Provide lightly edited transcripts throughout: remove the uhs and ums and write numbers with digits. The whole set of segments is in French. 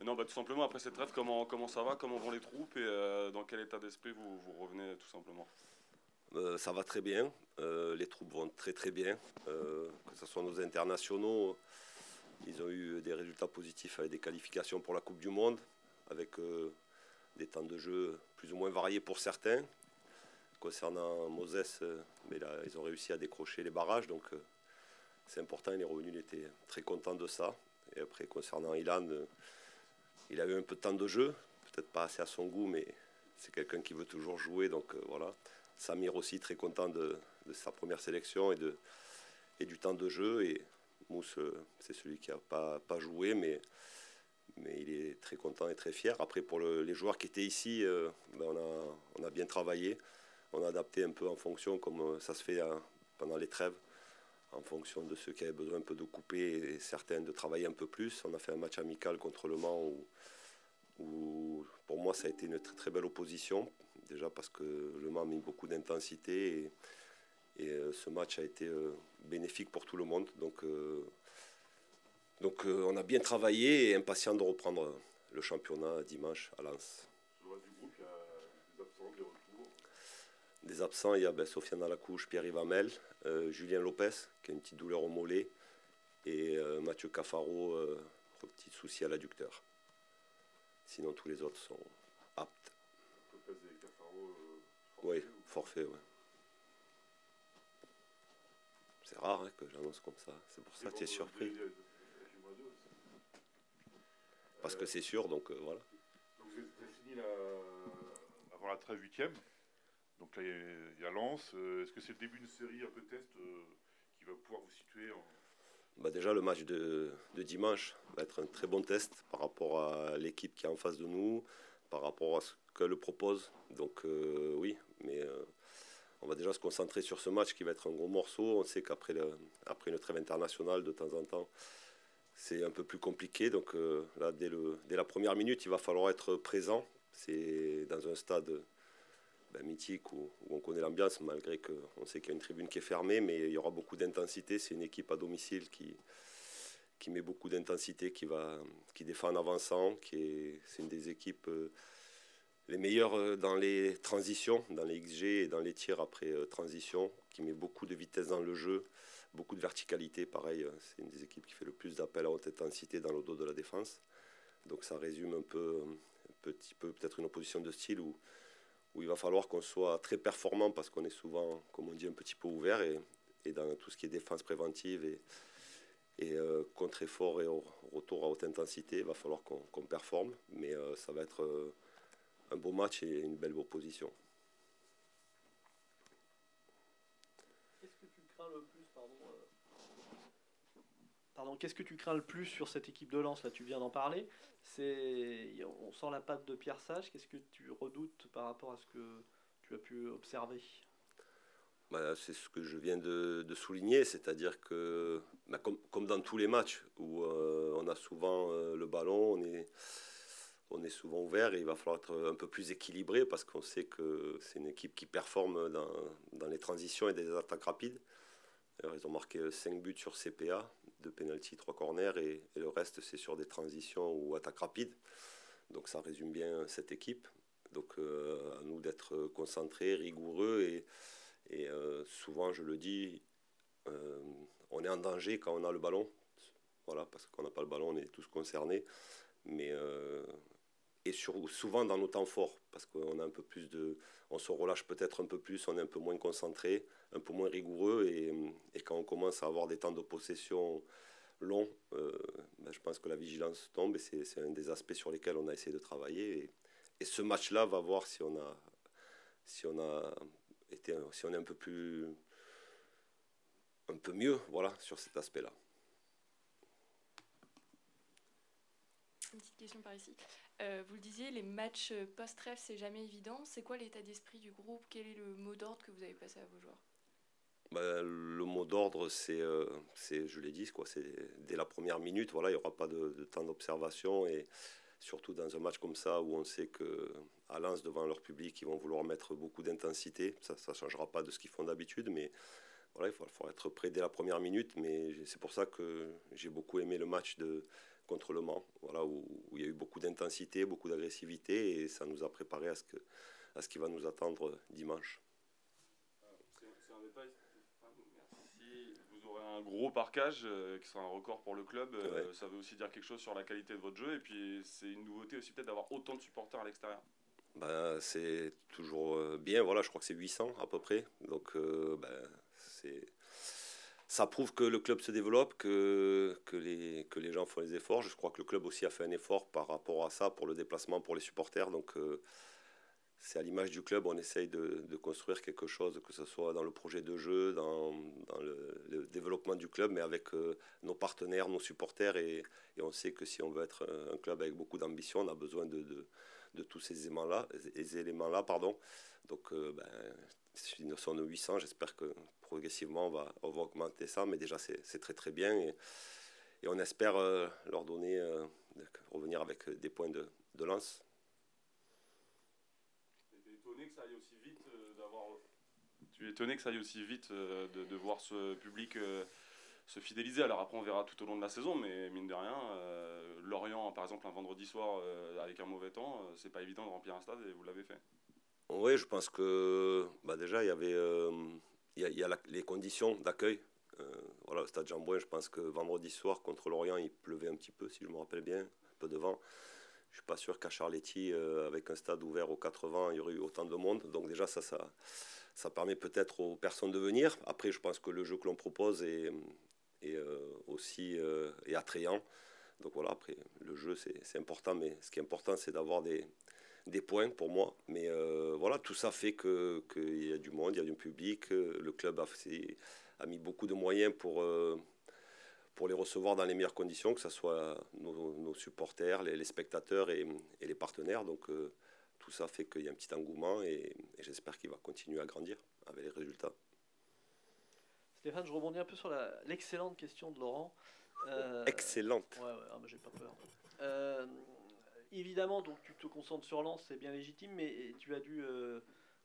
Non, bah, tout simplement, après cette trêve, comment ça va? Comment vont les troupes? Et dans quel état d'esprit vous revenez, tout simplement? Ça va très bien. Les troupes vont très très bien. Que ce soit nos internationaux, ils ont eu des résultats positifs avec des qualifications pour la Coupe du Monde, avec des temps de jeu plus ou moins variés pour certains. Concernant Moses, mais là, ils ont réussi à décrocher les barrages, donc c'est important. Il est revenu, il était très content de ça. Et après, concernant Ilan, il a eu un peu de temps de jeu, peut-être pas assez à son goût, mais c'est quelqu'un qui veut toujours jouer, donc voilà. Samir aussi très content de sa première sélection et du temps de jeu. Et Mousse, c'est celui qui n'a pas joué, mais il est très content et très fier. Après, pour les joueurs qui étaient ici, ben on a bien travaillé. On a adapté un peu en fonction, comme ça se fait pendant les trêves, en fonction de ceux qui avaient besoin un peu de couper et certains de travailler un peu plus. On a fait un match amical contre Le Mans où pour moi ça a été une très, très belle opposition. Déjà parce que Le Mans a mis beaucoup d'intensité et ce match a été bénéfique pour tout le monde. Donc on a bien travaillé et impatient de reprendre le championnat dimanche à Lens. Sur le reste du groupe, il y a des absents, des retours. Des absents, il y a Sofiane Alacouche, Pierre-Yves Hamel, Julien Lopez, qui a une petite douleur au mollet, et Mathieu Cafaro, petit souci à l'adducteur. Sinon, tous les autres sont aptes. Lopez et Cafaro, Oui, forfait, oui. C'est rare que j'annonce comme ça, c'est pour ça que tu es surpris. Parce que c'est sûr, donc voilà. Vous avez fini avant la trêve huitième. Donc là, il y a Lens. Est-ce que c'est le début d'une série un peu test qui va pouvoir vous situer en... Déjà, le match de dimanche va être un très bon test par rapport à l'équipe qui est en face de nous, par rapport à ce qu'elle propose. Donc oui, mais on va déjà se concentrer sur ce match qui va être un gros morceau. On sait qu'après après une trêve internationale, de temps en temps, c'est un peu plus compliqué. Donc là, dès la première minute, il va falloir être présent. C'est dans un stade mythique où on connaît l'ambiance, malgré qu'on sait qu'il y a une tribune qui est fermée, mais il y aura beaucoup d'intensité. C'est une équipe à domicile qui met beaucoup d'intensité, qui défend en avançant, c'est une des équipes les meilleures dans les transitions, dans les XG et dans les tirs après transition, qui met beaucoup de vitesse dans le jeu, beaucoup de verticalité. Pareil, c'est une des équipes qui fait le plus d'appels à haute intensité dans le dos de la défense. Donc ça résume un petit peu peut-être une opposition de style où il va falloir qu'on soit très performant parce qu'on est souvent, comme on dit, un petit peu ouvert et dans tout ce qui est défense préventive et contre-effort et retour à haute intensité, il va falloir qu'on performe. Mais ça va être un beau match et une belle opposition. Qu'est-ce que tu crains le plus, pardon, qu'est-ce que tu crains le plus sur cette équipe de Lens? Là, tu viens d'en parler. On sent la patte de Pierre Sage. Qu'est-ce que tu redoutes par rapport à ce que tu as pu observer? C'est ce que je viens de souligner, c'est-à-dire que comme dans tous les matchs où on a souvent le ballon, on est souvent ouvert et il va falloir être un peu plus équilibré parce qu'on sait que c'est une équipe qui performe dans les transitions et des attaques rapides. Alors, ils ont marqué 5 buts sur CPA, 2 pénaltys, 3 corners et le reste c'est sur des transitions ou attaques rapides. Donc ça résume bien cette équipe. Donc à nous d'être concentrés, rigoureux et souvent je le dis, euh, on est en danger quand on a le ballon. Voilà, parce qu'on n'a pas le ballon, on est tous concernés. Mais souvent dans nos temps forts, parce qu'on a un peu plus on se relâche peut-être un peu plus, on est un peu moins concentré, un peu moins rigoureux, et quand on commence à avoir des temps de possession longs, je pense que la vigilance tombe, et c'est un des aspects sur lesquels on a essayé de travailler. Et ce match-là va voir si on a si on est un peu mieux, voilà, sur cet aspect-là. Une petite question par ici. Vous le disiez, les matchs post-trêve, c'est jamais évident. C'est quoi l'état d'esprit du groupe? Quel est le mot d'ordre que vous avez passé à vos joueurs? Le mot d'ordre, je l'ai dit, c'est dès la première minute, voilà, il n'y aura pas de temps d'observation et surtout dans un match comme ça où on sait qu'à Lens, devant leur public, ils vont vouloir mettre beaucoup d'intensité. Ça ne changera pas de ce qu'ils font d'habitude, mais voilà, il faut être prêt dès la première minute. Mais c'est pour ça que j'ai beaucoup aimé le match contre Le Mans, voilà, où il y a eu beaucoup d'intensité, beaucoup d'agressivité, et ça nous a préparé à ce qui va nous attendre dimanche. C'est un détail. Si vous aurez un gros parquage, qui sera un record pour le club, Ouais. ça veut aussi dire quelque chose sur la qualité de votre jeu. Et puis c'est une nouveauté aussi peut-être d'avoir autant de supporters à l'extérieur. Ben, c'est toujours bien, voilà, je crois que c'est 800 à peu près. Donc ça prouve que le club se développe, que les gens font les efforts. Je crois que le club aussi a fait un effort par rapport à ça pour le déplacement, pour les supporters. Donc c'est à l'image du club, on essaye de construire quelque chose, que ce soit dans le projet de jeu, dans le développement du club, mais avec nos partenaires, nos supporters. Et on sait que si on veut être un club avec beaucoup d'ambition, on a besoin de tous ces éléments-là, pardon. Donc, si nous sommes 800, j'espère que progressivement, on va augmenter ça, mais déjà, c'est très très bien. Et on espère leur donner, revenir avec des points de lance. Tu es étonné que ça aille aussi vite de voir ce public se fidéliser. Alors après, on verra tout au long de la saison, mais mine de rien, Lorient, par exemple, un vendredi soir avec un mauvais temps, c'est pas évident de remplir un stade et vous l'avez fait. Oui, je pense que déjà, il y avait les conditions d'accueil. Voilà, le stade Jean-Bouin, je pense que vendredi soir contre Lorient, il pleuvait un petit peu, si je me rappelle bien, un peu de vent. Je ne suis pas sûr qu'à Charletti, avec un stade ouvert aux 80, il y aurait eu autant de monde. Donc déjà, ça permet peut-être aux personnes de venir. Après, je pense que le jeu que l'on propose est aussi attrayant. Donc voilà, après, le jeu, c'est important, mais ce qui est important, c'est d'avoir des points pour moi. Mais voilà, tout ça fait qu'il y a du monde, il y a du public. Le club a mis beaucoup de moyens pour les recevoir dans les meilleures conditions, que ce soit nos supporters, les spectateurs et les partenaires. Donc tout ça fait qu'il y a un petit engouement et j'espère qu'il va continuer à grandir avec les résultats. Stéphane, je rebondis un peu sur l'excellente question de Laurent. Excellente. Ouais, mais j'ai pas peur. Évidemment, donc tu te concentres sur Lens, c'est bien légitime, mais tu as dû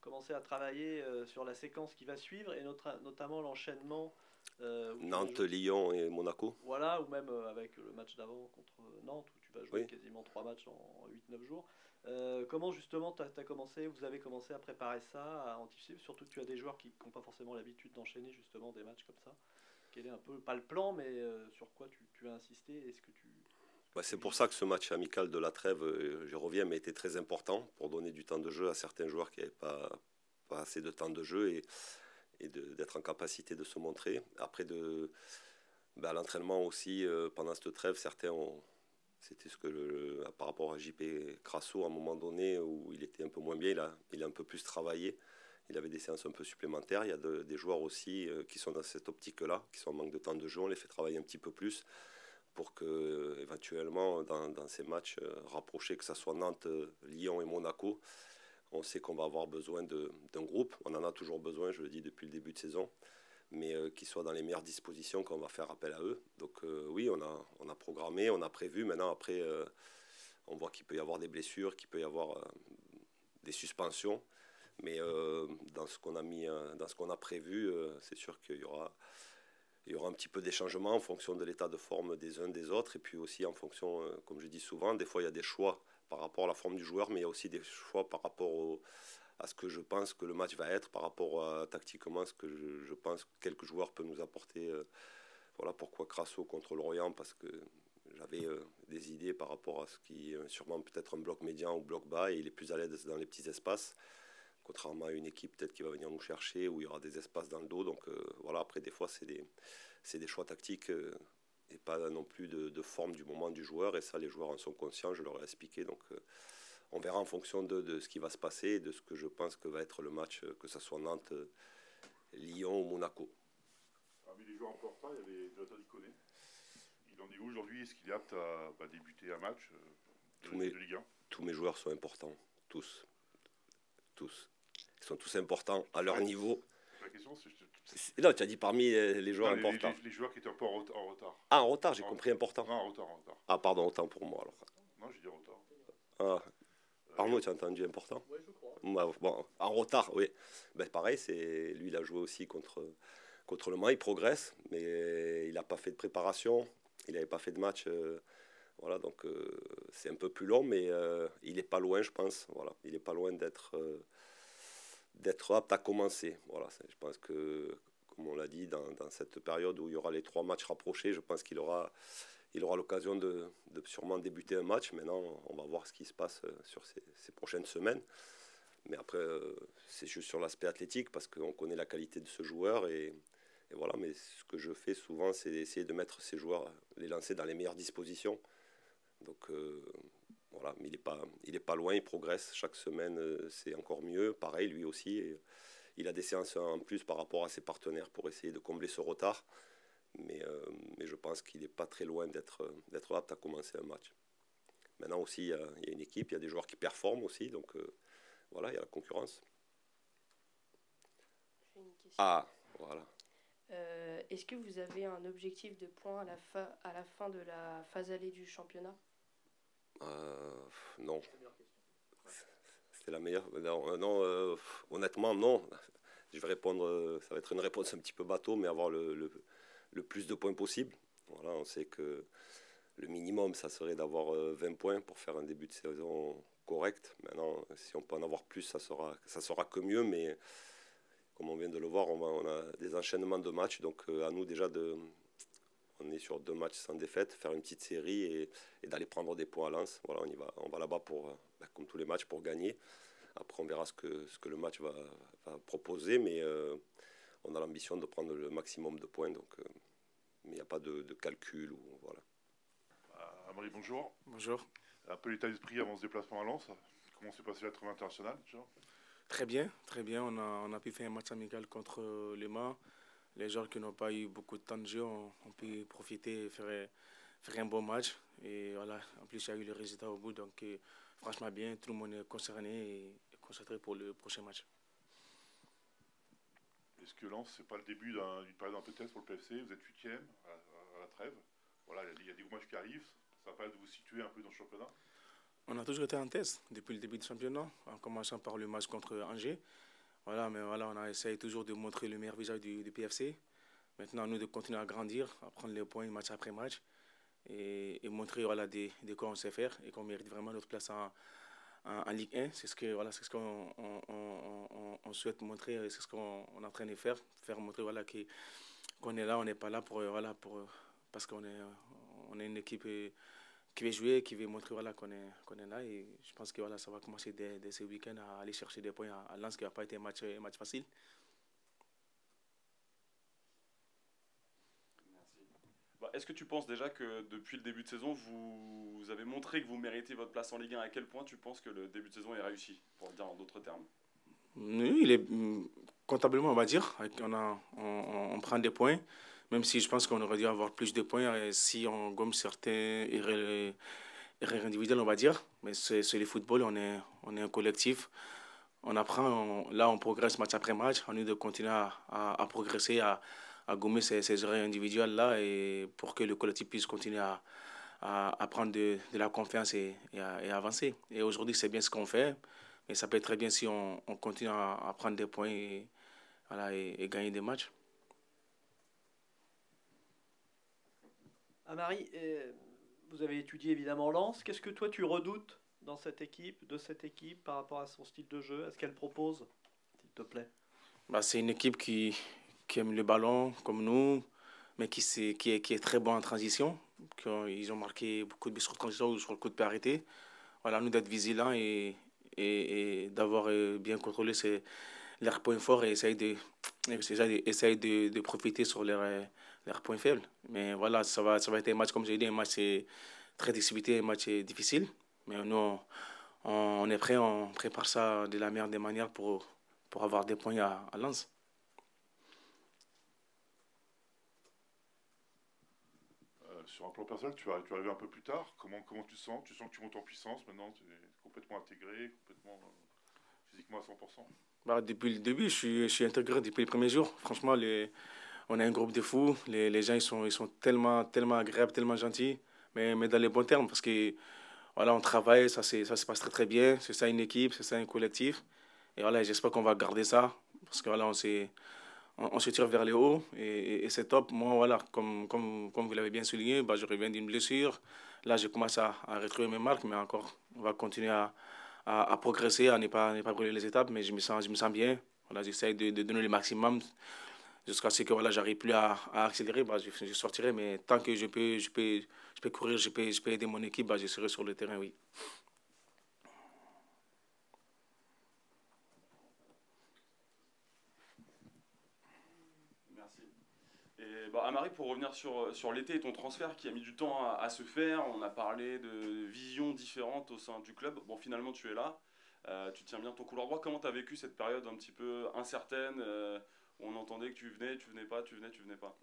commencer à travailler sur la séquence qui va suivre et notamment l'enchaînement. Nantes, Lyon et Monaco. Voilà, ou même avec le match d'avant contre Nantes, où tu vas jouer Oui. quasiment 3 matchs en 8-9 jours. Comment justement vous avez commencé à préparer ça, à anticiper, surtout que tu as des joueurs qui n'ont pas forcément l'habitude d'enchaîner justement des matchs comme ça. Quel est un peu, pas le plan, mais sur quoi tu as insisté? Est-ce que tu... C'est pour ça que ce match amical de la trêve, je reviens, mais était très important pour donner du temps de jeu à certains joueurs qui n'avaient pas assez de temps de jeu et d'être en capacité de se montrer. Après, à l'entraînement aussi, pendant cette trêve, certains ont... C'était par rapport à JP Crasso, à un moment donné, où il était un peu moins bien, il a un peu plus travaillé. Il avait des séances un peu supplémentaires. Il y a des joueurs aussi qui sont dans cette optique-là, qui sont en manque de temps de jeu. On les fait travailler un petit peu plus pour que, éventuellement, dans ces matchs rapprochés, que ce soit Nantes, Lyon et Monaco, on sait qu'on va avoir besoin d'un groupe. On en a toujours besoin, je le dis depuis le début de saison, mais qu'ils soient dans les meilleures dispositions, qu'on va faire appel à eux. Donc oui, on a programmé, on a prévu. Maintenant, après, on voit qu'il peut y avoir des blessures, qu'il peut y avoir des suspensions. Mais dans ce qu'on a prévu, c'est sûr qu'il y aura un petit peu des changements en fonction de l'état de forme des uns des autres. Et puis aussi en fonction, comme je dis souvent, des fois il y a des choix par rapport à la forme du joueur, mais il y a aussi des choix par rapport à ce que je pense que le match va être, par rapport à tactiquement ce que je pense que quelques joueurs peuvent nous apporter. Voilà pourquoi Crasso contre Lorient, parce que j'avais des idées par rapport à ce qui est sûrement peut-être un bloc médian ou bloc bas, et il est plus à l'aise dans les petits espaces, contrairement à une équipe peut-être qui va venir nous chercher, où il y aura des espaces dans le dos. Donc voilà, après des fois c'est des choix tactiques et pas non plus de forme du moment du joueur, et ça les joueurs en sont conscients, je leur ai expliqué. Donc on verra en fonction de ce qui va se passer et de ce que je pense que va être le match, que ce soit Nantes, Lyon ou Monaco. Parmi les joueurs importants, il y avait Jonathan Iconé. Il en est où aujourd'hui? Est-ce qu'il est apte à débuter un match de Ligue 1? Tous mes joueurs sont importants, tous. Ils sont tous importants à leur niveau. La question, Non, tu as dit parmi les joueurs importants. Les joueurs qui étaient un peu en retard. Ah, en retard, j'ai compris important. Non, en retard. Ah, pardon, autant pour moi alors. Non, j'ai dit en retard. Ah. Arnaud, tu as entendu important? Oui, je crois. Bon, en retard, oui. Pareil, lui, il a joué aussi contre Le Mans, il progresse, mais il n'a pas fait de préparation. Il n'avait pas fait de match Voilà, donc c'est un peu plus long, mais il n'est pas loin, je pense. Voilà, il n'est pas loin d'être apte à commencer. Voilà, je pense que, comme on l'a dit, dans cette période où il y aura les 3 matchs rapprochés, je pense qu'il aura l'occasion de sûrement débuter un match. Maintenant, on va voir ce qui se passe sur ces prochaines semaines. Mais après, c'est juste sur l'aspect athlétique, parce qu'on connaît la qualité de ce joueur. Et voilà, mais ce que je fais souvent, c'est essayer de mettre ces joueurs, les lancer dans les meilleures dispositions. Donc voilà, mais il est pas loin, il progresse. Chaque semaine, c'est encore mieux. Pareil, lui aussi. Et il a des séances en plus par rapport à ses partenaires pour essayer de combler ce retard. Mais je pense qu'il n'est pas très loin d'être apte à commencer un match. Maintenant aussi, il y a une équipe, il y a des joueurs qui performent aussi. Donc voilà, il y a la concurrence. J'ai une question. Ah, voilà. Est-ce que vous avez un objectif de points à la fin de la phase allée du championnat? Non. C'était la meilleure. Non, honnêtement, non. Je vais répondre, ça va être une réponse un petit peu bateau, mais avoir le plus de points possible. Voilà, on sait que le minimum, ça serait d'avoir 20 points pour faire un début de saison correct. Maintenant, si on peut en avoir plus, ça sera que mieux, mais comme on vient de le voir, on a des enchaînements de matchs, donc à nous déjà on est sur 2 matchs sans défaite, faire une petite série et d'aller prendre des points à Lens. Voilà, on va là-bas pour, comme tous les matchs, pour gagner. Après, on verra ce que le match va proposer, mais on a l'ambition de prendre le maximum de points, donc mais il n'y a pas de calcul. Voilà. Amaury, bonjour. Bonjour. Un peu l'état d'esprit avant ce déplacement à Lens. Comment s'est passé la trêve internationale déjà? Très bien, très bien. On a pu faire un match amical contre Le Mans. Les joueurs qui n'ont pas eu beaucoup de temps de jeu ont pu profiter et faire un bon match. Et voilà, en plus, il y a eu le résultat au bout. Donc, franchement, bien, tout le monde est concerné et concentré pour le prochain match. Est-ce que Lens, c'est pas le début d'une période un peu test pour le PFC? Vous êtes 8e à la trêve. Voilà, il y a des gros matchs qui arrivent. Ça va permettre de vous situer un peu dans le championnat? On a toujours été en test depuis le début du championnat, en commençant par le match contre Angers. Voilà, mais voilà, on a essayé toujours de montrer le meilleur visage du PFC. Maintenant, nous de continuer à grandir, à prendre les points match après match et montrer voilà, de quoi on sait faire et qu'on mérite vraiment notre place en Ligue 1. C'est ce qu'on on souhaite montrer, c'est ce qu'on est en train de faire montrer voilà, qu'on est là, on n'est pas là parce qu'on est une équipe qui veut jouer, qui veut montrer voilà, qu'on est là. Et je pense que voilà, ça va commencer dès ce week-end à aller chercher des points à Lens, qui n'a pas été un match facile. Est-ce que tu penses déjà que depuis le début de saison, vous avez montré que vous méritez votre place en Ligue 1? À quel point tu penses que le début de saison est réussi, pour le dire en d'autres termes? Oui, il est comptablement, on va dire. On prend des points, même si je pense qu'on aurait dû avoir plus de points si on gomme certains erreurs individuelles, on va dire. Mais c'est le football, on est un collectif. On apprend, là on progresse match après match. On est de continuer à progresser, à gommer ces erreurs individuelles là et pour que le collectif puisse continuer à prendre de la confiance et à avancer. Et aujourd'hui, c'est bien ce qu'on fait, mais ça peut être très bien si on continue à prendre des points et gagner des matchs. Amaury, vous avez étudié évidemment Lens. Qu'est-ce que toi tu redoutes dans cette équipe, par rapport à son style de jeu? Est-ce qu'elle propose, s'il te plaît? C'est une équipe qui aime le ballon comme nous, mais qui est très bon en transition. Ils ont marqué beaucoup de buts sur transition ou sur le coup de pied arrêté. Voilà, nous d'être vigilants et d'avoir bien contrôlé leurs points forts et essayer de profiter sur leurs points faibles. Mais voilà, ça va être un match, comme j'ai dit, un match très disputé, un match difficile. Mais nous, on est prêts, on prépare ça de la meilleure des manières pour avoir des points à Lens. Sur un plan personnel, tu es arrivé un peu plus tard. Comment tu sens? Tu sens que tu montes en puissance maintenant? Tu es complètement intégré, complètement physiquement à 100%? Depuis le début, je suis intégré depuis les premiers jours. Franchement, on a un groupe de fous. Les gens ils sont tellement agréables, tellement gentils, mais dans les bons termes. Parce que voilà, on travaille, ça se passe très très bien. C'est ça une équipe, c'est ça un collectif. Et voilà, j'espère qu'on va garder ça. Parce que voilà, on se tire vers le haut et c'est top. Moi, voilà, comme vous l'avez bien souligné, je reviens d'une blessure. là, je commence à retrouver mes marques, mais encore, on va continuer à progresser, à ne pas brûler les étapes, mais je me sens bien. Voilà, j'essaie de donner le maximum jusqu'à ce que voilà, j'arrive plus à accélérer, bah, je sortirai, mais tant que je peux courir, je peux aider mon équipe, bah, je serai sur le terrain, oui. Merci. Et bah, Amaury, pour revenir sur l'été et ton transfert qui a mis du temps à se faire, on a parlé de visions différentes au sein du club. Bon, finalement, tu es là, tu tiens bien ton couloir droit. Comment tu as vécu cette période un petit peu incertaine où on entendait que tu venais pas, tu venais pas?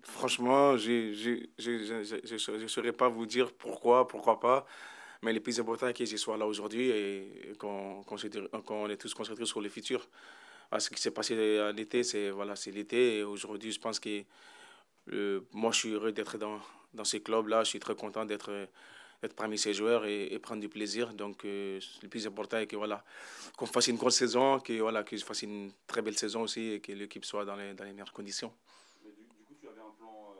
Franchement, je ne saurais pas vous dire pourquoi pas. Mais le plus important est que je sois là aujourd'hui et qu'on est tous concentrés sur le futur. Ah, ce qui s'est passé à l'été, c'est voilà, c'est l'été. Et aujourd'hui, je pense que moi, je suis heureux d'être dans ces clubs-là. Je suis très content d'être parmi ces joueurs et prendre du plaisir. Donc, le plus important est que voilà, qu'on fasse une grosse saison, que je fasse une très belle saison aussi et que l'équipe soit dans les meilleures conditions. Mais du coup, tu avais un plan,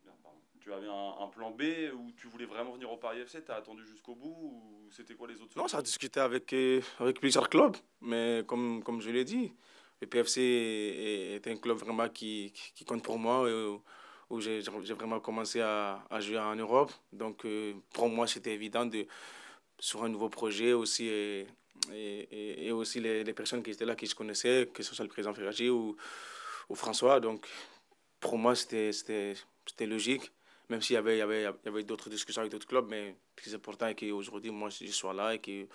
merde, pardon. Tu avais un plan B où tu voulais vraiment venir au Paris FC, tu as attendu jusqu'au bout ou c'était quoi les autres Non, ça solutions? a discuté avec plusieurs clubs, mais comme je l'ai dit, le PFC est un club vraiment qui compte pour moi, où j'ai vraiment commencé à jouer en Europe. Donc, pour moi, c'était évident sur un nouveau projet aussi, et aussi les personnes qui étaient là, qui je connaissais, que ce soit le président Ferraggi ou François. Donc, pour moi, c'était logique, même s'il y avait d'autres discussions avec d'autres clubs, mais le plus important est qu'aujourd'hui, moi, je sois là et que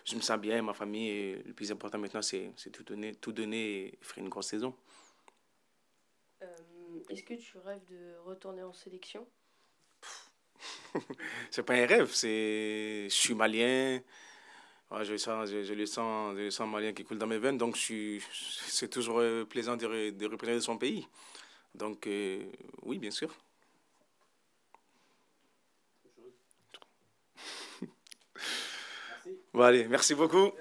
je me sens bien, ma famille, et le plus important maintenant, c'est tout donner et faire une grosse saison. Est-ce que tu rêves de retourner en sélection? C'est pas un rêve, je suis malien, ouais, je le sens malien qui coule dans mes veines, donc c'est toujours plaisant de représenter son pays. Donc, oui, bien sûr. Bon, allez, merci beaucoup.